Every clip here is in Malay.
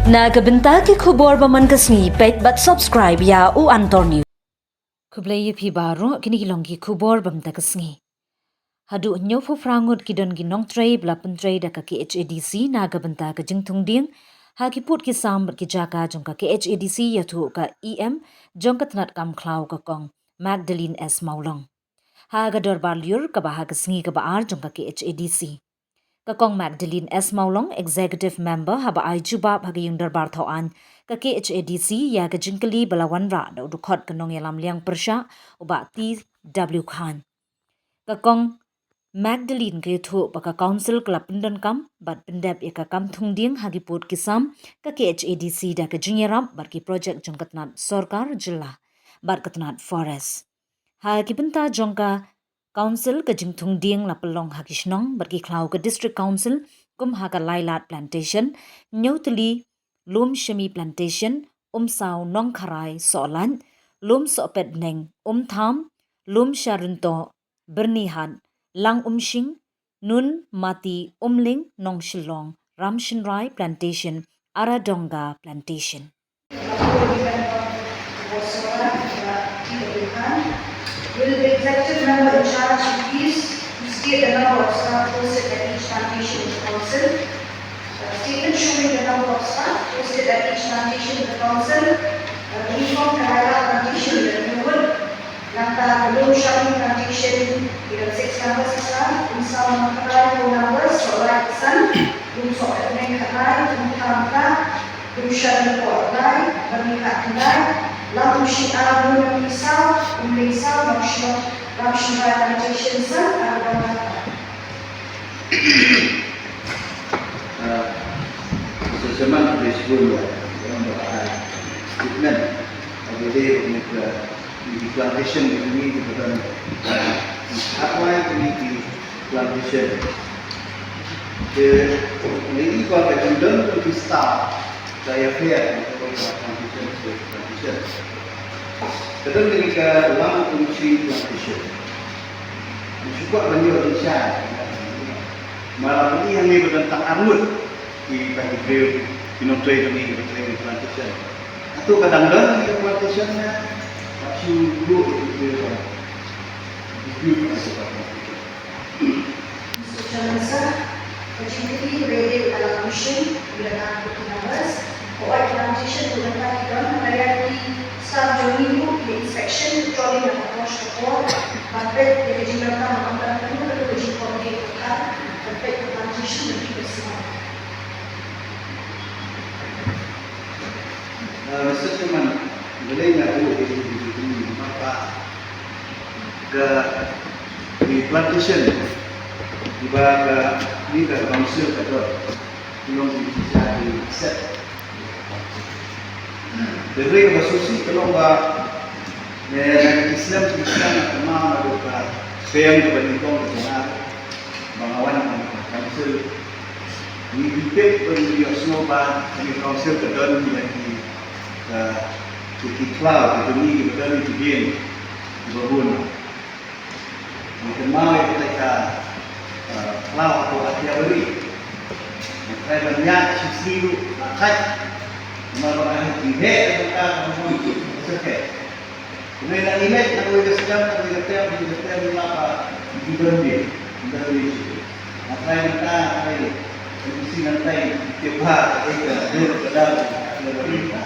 Nagabenta ki khubor baman kasni pet but subscribe ya u antor news. Kublay phi baro kini kilongki khubor bamta kasni. Hadu nyo fu frangut kidon ginong tray blapan tray da ka ki HADC nagabenta ka jingtung ding ha ki put ki sam ki jaka jong ka ki HADC yathu ka EM jong ka tnat kam klau ka kong Magdalene S Maulong. Ha ga dorbar liur ka ba ha kasni ka baar jong ka ki HADC. Kakong Magdalene S. Maulong, Executive Member, haba ay jubab hagi yung darbar tauan, kaki HADC, ya kajingkali balawan ra, da udukot kanong yalam liang persya, uba T.W. Khan. Kakong Magdalene kayuthu baka council kelapindan kam, bat pendep ya kakam thungding hagi put kisam, kaki HADC da kajingyarap, bat ki project jong katnat sorkar jilla, bat katnat forest. Ha kibenta jongka Council ke jingtung ding la pelong hakishnong berki klau ke District Council kum haka Lailat Plantation, Nyoteli, Lum Shemi Plantation, Sao Nong Karai Solan, Lum Sopet Neng, Tham, Lum Sharunto, Bernihan, Lang Shing, Nun Mati Ling Nong Shillong, Ramshinrai Plantation, Aradonga Plantation. Will the executive member in charge please state the number of staff posted at each plantation in the council? Statement showing the number of staff posted at each plantation in the council. Uniform Kerala plantation in the Newwood. Nanta Belum Shami plantation with 6 numbers of staff. Sao Makarai 4 numbers. Solai San. Soet Neng Karai. Tamka. Shami Portai. Bernika Kendai. Lalu Syiar Nurul Isau, Isau, Ramshinrai Plantation San, Seseman dari sebelum dalam statement jadi di plantation ini kemudian apa ini di plantation ini kalau kemudian untuk start saya fair untuk plantation kadang ketika ulang fungsi plantation suka banyak Indonesia malam ini yang ini tentang armut di bagi beliau dinotoi ini di plantation atau kadang-kadang di plantationnya masih dulu itu Chairman Sir, opportunity rated allocation bila nak numbers, Oat plantation beberapa dalam melayani staff Jominu di inspection, trolling dan approach report, bapak dari jumlah mengambil penuh dari uji koordinator, bapak plantation dan juga semua. Mr. Chairman, boleh nggak dulu ini maka ke di plantation di bawah di council atau belum bisa di set. Dari khusus kalau Islam kemana ada yang dibandingkan dengan bangawan council ini dipek beri osnoba di council kedon di cloud itu kedon di game berguna. Kemana kita cloud atau atiabri, saya banyak sisi makai. Malah dihek mereka mungkin sekali. Kemudian ini nak boleh sedang, nak boleh ketem di apa di benda dari itu. Apa yang kita ada di sini nanti tiap dulu kedal dari kita.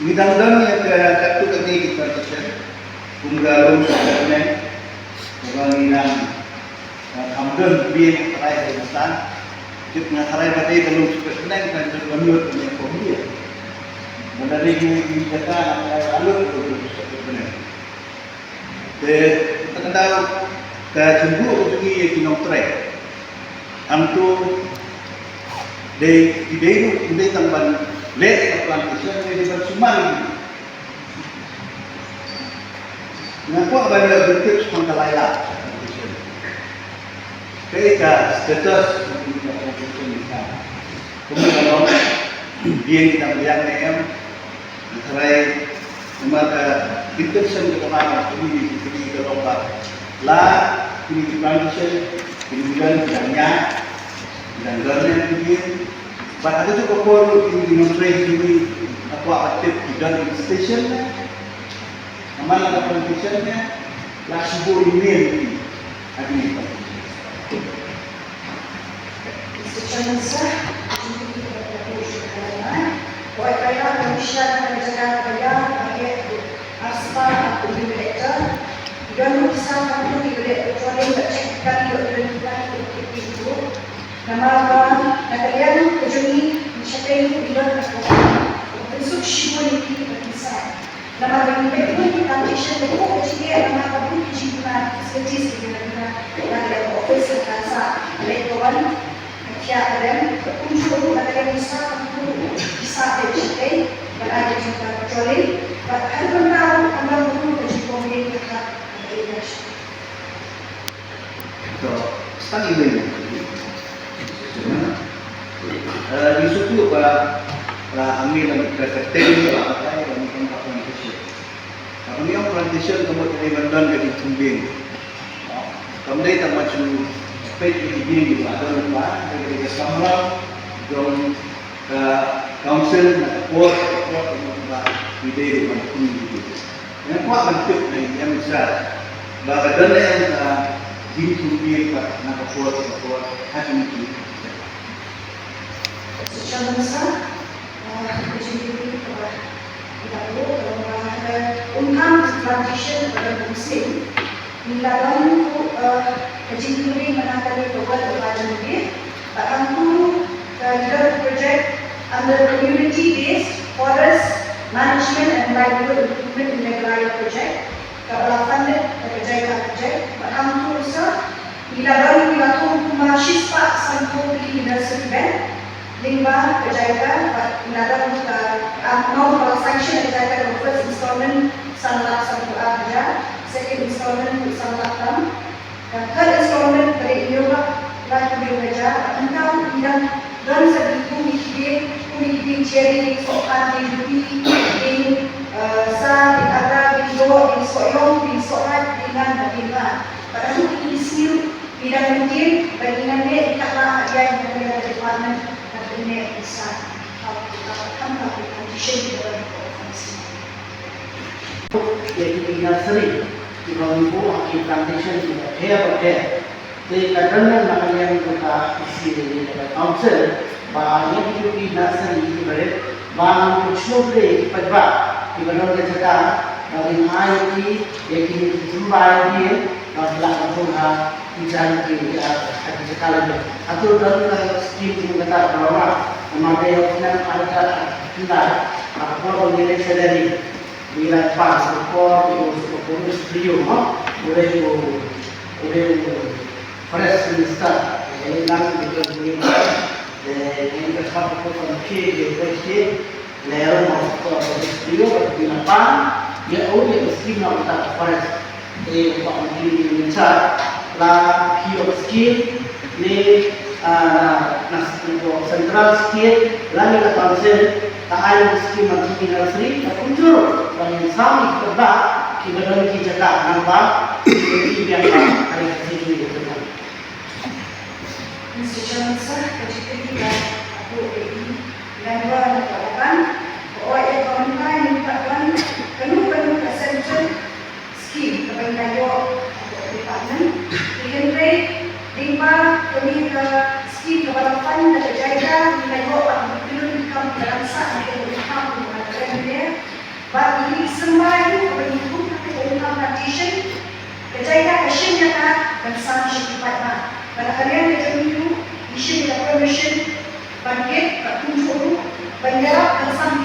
Ini dan yang kartu kini kita cakap punggalung sebenarnya pengalihan hamdan biar rakyat Pakistan. Kita hari ini belum sebenarnya kan terbentuk punya komedi. Menari di kata lalu sebenarnya. Terkenal kecembu untuk ini kinong trek. Amtu di dulu di tamban lek plantation di bersumari. Ngaku ada bentuk pengkalailah. Ketika status kemudian dia kita melihat yang antara maka intention kepada ini kelompok lah ini plantation kemudian banyak dan garden begin But ada tu kapor in train ini aku aktif di dalam station ni. Amal ada station ni, laksbu email ni ada ni. Chairman sir, Boy kaya Malaysia dan negara kaya bagi aspa atau director dan bisa kamu diberi kecuali bercakap dengan itu nama kalian kejuni mencapai bilang besok shibun ini berpisah nama bagi foundation itu kecil nama kamu kecilan seperti sebenarnya dari office kansa elektoral ya dan unsur kalian bisa dicapai berada di kecuali bahkan benar anda perlu berjumpa dengan Indonesia. So, sekali lagi. Di situ ambil ketentuan apa yang menggunakan plantation. Kami yang plantation kemudian terlibat dari tumbing. Kemudian tak macam spek ini ada rumah dari Samra, dong council nak kuat ide macam ini. Yang kuat bentuk yang besar. Bahagian yang di tumbing nak kuat hati itu. Secara besar, kejadian itu ungkap plantation pada musim nilaban itu kejadian menangani global environment bahkan itu leader project under community-based forest management and livelihood improvement in Meghalaya project kebelah funded kerja project bahkan itu nilaban itu mahasiswa sampai di university bank lima kerjaan menada mau transaction kerjaan first installment sangat kerja, second installment sangat third installment dari Eropa lagi kerja, engkau dan sebegitu mikir ceri soal di sa di ada di do di soyong di soal dengan bagaimana pada ini skill bidang mungkin baginannya ikatlah yang ada di department ini bisa tambah condition dalam konferensi. Jadi nursery di bawah ibu aktif plantation tidak pakai. Jadi kadang-kadang makanya kita isi di council bahawa yang di nursery di bawah bahan khusus dari pajak di bawah kita dari IT yang kini dijumpai dia dalam bentuk desain di sekali atau dalam skim yang kita bawa memakai yang ada kita apa mengenai sedari nilai pas support untuk studio boleh fresh minister yang nanti kita ini kesempatan untuk kita fresh layer masuk ke studio di depan ya udah skim yang kita fresh pak menteri mencar la key skill ni central skill lagi la council ta ayo skill menteri nursery ta kunjur dan sami kerja kita dalam kita nampak ini biar hari ini itu. Mr. Chairman sir, ketika aku ini member lakukan OIF komunitas yang melakukan penuh essential skill kepada department Henry lima kami ke skill development dan kerjaya nilai apa belum dikam dalam saat yang dikam dengan dia bagi semua itu kepada ibu untuk plantation kerjaya action yang dan sangat cepat pada kalian yang itu issue the permission bangkit tunjuk bendera dan sambil